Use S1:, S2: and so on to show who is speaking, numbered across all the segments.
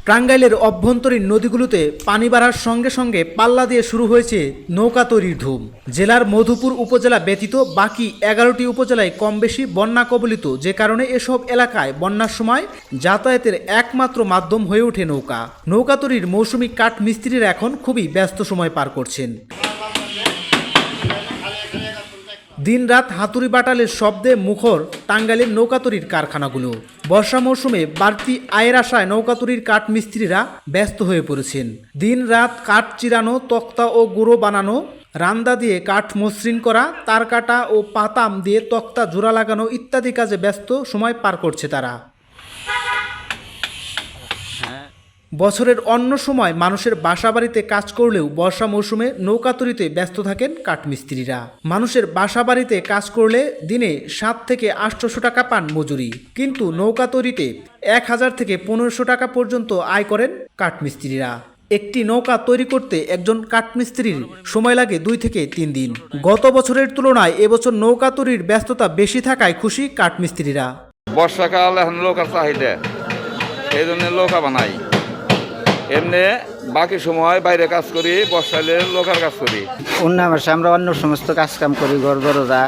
S1: টাঙ্গাইলের অভ্যন্তরীণ নদীগুলোতে পানি বাড়ার সঙ্গে সঙ্গে পাল্লা দিয়ে শুরু হয়েছে নৌকা তৈরির ধুম। জেলার মধুপুর উপজেলা ব্যতীত বাকি ১১টি উপজেলায় কম বেশি বন্যা কবলিত, যে কারণে এসব এলাকায় বন্যার সময় যাতায়াতের একমাত্র মাধ্যম হয়ে ওঠে নৌকা। নৌকা তৈরির মৌসুমি কাঠ মিস্ত্রিরা এখন খুবই ব্যস্ত সময় পার করছেন। দিনরাত হাতুড়ি বাটালের শব্দে মুখর টাঙ্গাইলের নৌকা তৈরির কারখানাগুলো। বর্ষা মৌসুমে বাড়তি আয়ের আশায় নৌকা তৈরির কাঠ মিস্ত্রিরা ব্যস্ত হয়ে পড়েছেন। দিন রাত কাঠ চিরানো, তক্তা ও গুঁড়ো বানানো, রান্দা দিয়ে কাঠ মসৃণ করা, তার কাটা ও পাতাম দিয়ে তক্তা জোড়া লাগানো ইত্যাদি কাজে ব্যস্ত সময় পার করছে তারা। বছরের অন্য সময় মানুষের বাসাবাড়িতে কাজ করলেও বর্ষা মৌসুমে নৌকা তৈরিতে ব্যস্ত থাকেন কাঠমিস্ত্রিরা। মানুষের বাসাবাড়িতে কাজ করলে দিনে 7 থেকে 800 টাকা পান মজুরি, কিন্তু নৌকা তৈরিতে 1000 থেকে 1500 টাকা পর্যন্ত আয় করেন কাঠমিস্ত্রিরা। একটি নৌকা তৈরি করতে একজন কাঠমিস্ত্রির সময় লাগে 2 থেকে 3 দিন। গত বছরের তুলনায় এবছর নৌকা তৈরির ব্যস্ততা বেশি থাকায় খুশি কাঠমিস্ত্রিরা।
S2: বর্ষাকাল এখন নৌকার চাহিদা, এই জন্য নৌকা বানাই। এমনি বাকি সময় বাইরে কাজ করি, বর্ষালে লোকার কাজ করি।
S3: অন্য মাসে আমরা অন্য সমস্ত কাজ কাম করি, ঘর দরজা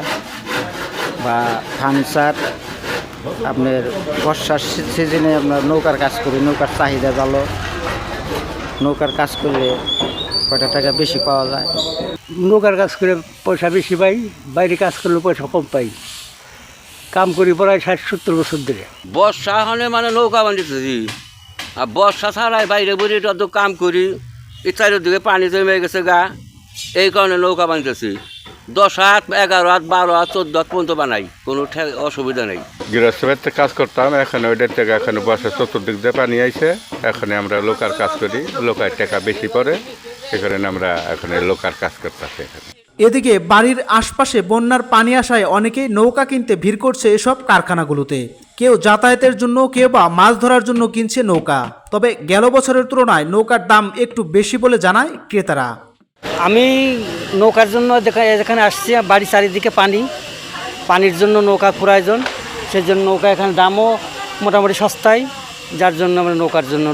S3: বা ফার্নিচার। আপনার বর্ষার সিজনে আপনার নৌকার কাজ করি, নৌকার চাহিদা ভালো। নৌকার কাজ করলে কয়টা টাকা বেশি পাওয়া যায়।
S4: নৌকার কাজ করে পয়সা বেশি পাই, বাইরে কাজ করলে পয়সা কম পাই। কাম করি প্রায় 60-70 বছর ধরে।
S5: বর্ষা হলে মানে নৌকা বানিয়েছি, আর বর্ষা ছাড়াই বাইরে বেরি তত কাম করি। এই চারিদিকে পানি জমে গেছে গা, এই কারণে নৌকা বানিয়েছি। 10 হাত, 11 হাত, 12 হাত, 14 হাত পর্যন্ত বানাই, কোনো অসুবিধা নেই।
S2: গৃহস্থবাড়িতে কাজ করতাম, এখন ওইটার থেকে এখন বর্ষা চতুর্দিক দিয়ে পানি আইছে, এখন আমরা লোকার কাজ করি। লোকার টাকা বেশি পড়ে, এখানে আমরা এখন লোকার কাজ করতেছি।
S1: এদিকে বাড়ির আশপাশে বন্যার পানি আসায় অনেকেই নৌকা কিনতে ভিড় করছে এসব কারখানাগুলোতে। কেউ যাতায়াতের জন্য, কেউ বা মাছ ধরার জন্য কিনছে নৌকা। তবে গেল বছরের তুলনায় নৌকার দাম একটু বেশি বলে জানায় ক্রেতারা।
S4: আমি নৌকার জন্য যেখানে আসছি, বাড়ির চারিদিকে পানির জন্য নৌকা প্রয়োজন। সেই জন্য নৌকা এখানে দামও মোটামুটি সস্তায়, যার জন্য আমরা নৌকার জন্য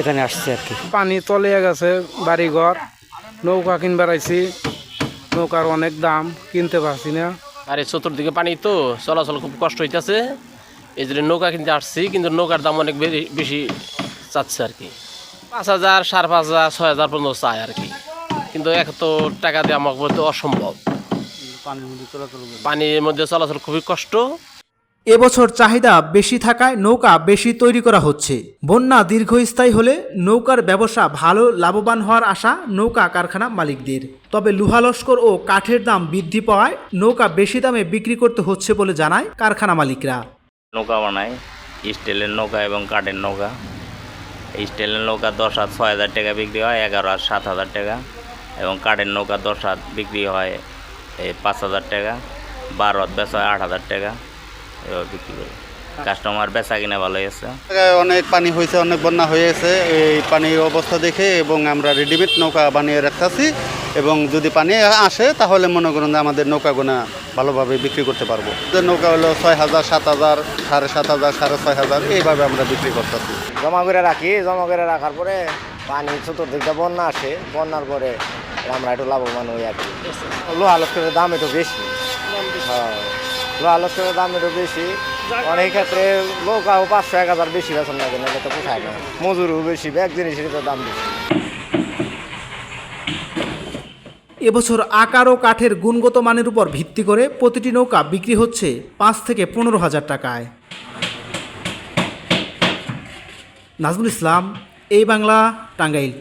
S4: এখানে আসছি আর কি।
S6: পানি তলিয়ে গেছে বাড়িঘর, নৌকা কিনবার আইছি। নৌকার অনেক দাম, কিনতে পারছি না।
S7: আরে চতুর্দিকে পানি তো চলাচল খুব কষ্ট হইতেছে, এই জন্য নৌকা কিনতে আসছি। কিন্তু নৌকার দাম অনেক বেশি চাচ্ছে আর কি। 5000, 5500, 6000 পর্যন্ত চায় আর কি। কিন্তু এত টাকা দিয়ে আমাকে বলতে অসম্ভব। পানির মধ্যে চলাচল খুবই কষ্ট।
S1: এবছর চাহিদা বেশি থাকায় নৌকা বেশি তৈরি করা হচ্ছে। বন্যা দীর্ঘস্থায়ী হলে নৌকার ব্যবসা ভালো লাভবান হওয়ার আশা নৌকা কারখানা মালিকদের। তবে লোহা লস্কর ও কাঠের দাম বৃদ্ধি পাওয়ায় নৌকা বেশি দামে বিক্রি করতে হচ্ছে বলে জানায় কারখানা মালিকরা।
S8: নৌকা বানায় স্টিলের নৌকা এবং কাঠের নৌকা। স্টিলের নৌকা 10 হাত 6000 টাকা বিক্রি হয়, 11 হাত 7000 টাকা, এবং কাঠের নৌকা 10 হাত বিক্রি হয় 5000 টাকা, 12 হাত বেচা হয় 8000 টাকা। এবার বিক্রি করি, কাস্টমার বেচা কিনা ভালো হয়েছে।
S3: অনেক পানি হয়েছে, অনেক বন্যা হয়েছে। এই পানির অবস্থা দেখে এবং আমরা রেডিমেড নৌকা বানিয়ে রাখতেছি, এবং যদি পানি আসে তাহলে মনে করুন যে আমাদের নৌকাগুনা ভালোভাবে বিক্রি করতে পারবো। নৌকা হলো 6000, 7000, 7500, 6500, এইভাবে আমরা বিক্রি করতেছি।
S9: জমা করে রাখি, জমা করে রাখার পরে পানি চতুর্দিকটা বন্যা আসে, বন্যার পরে আমরা একটু লাভবান হই আর কি। লোহা লস্করের দাম একটু বেশি। হ্যাঁ, লোহা লস্করের দাম একটু বেশি। অনেক ক্ষেত্রে নৌকাও 500-1000 বেশি বেতন লাগে না, তো পোষায় না। মজুরিও বেশি, এক জিনিসের তো দাম বেশি।
S1: এবছর আকার ও কাঠের গুণগত মানের উপর ভিত্তি করে প্রতিটি নৌকা বিক্রি হচ্ছে 5 থেকে 15,000 টাকায়। নাজমুল ইসলাম, এই বাংলা, টাঙ্গাইল।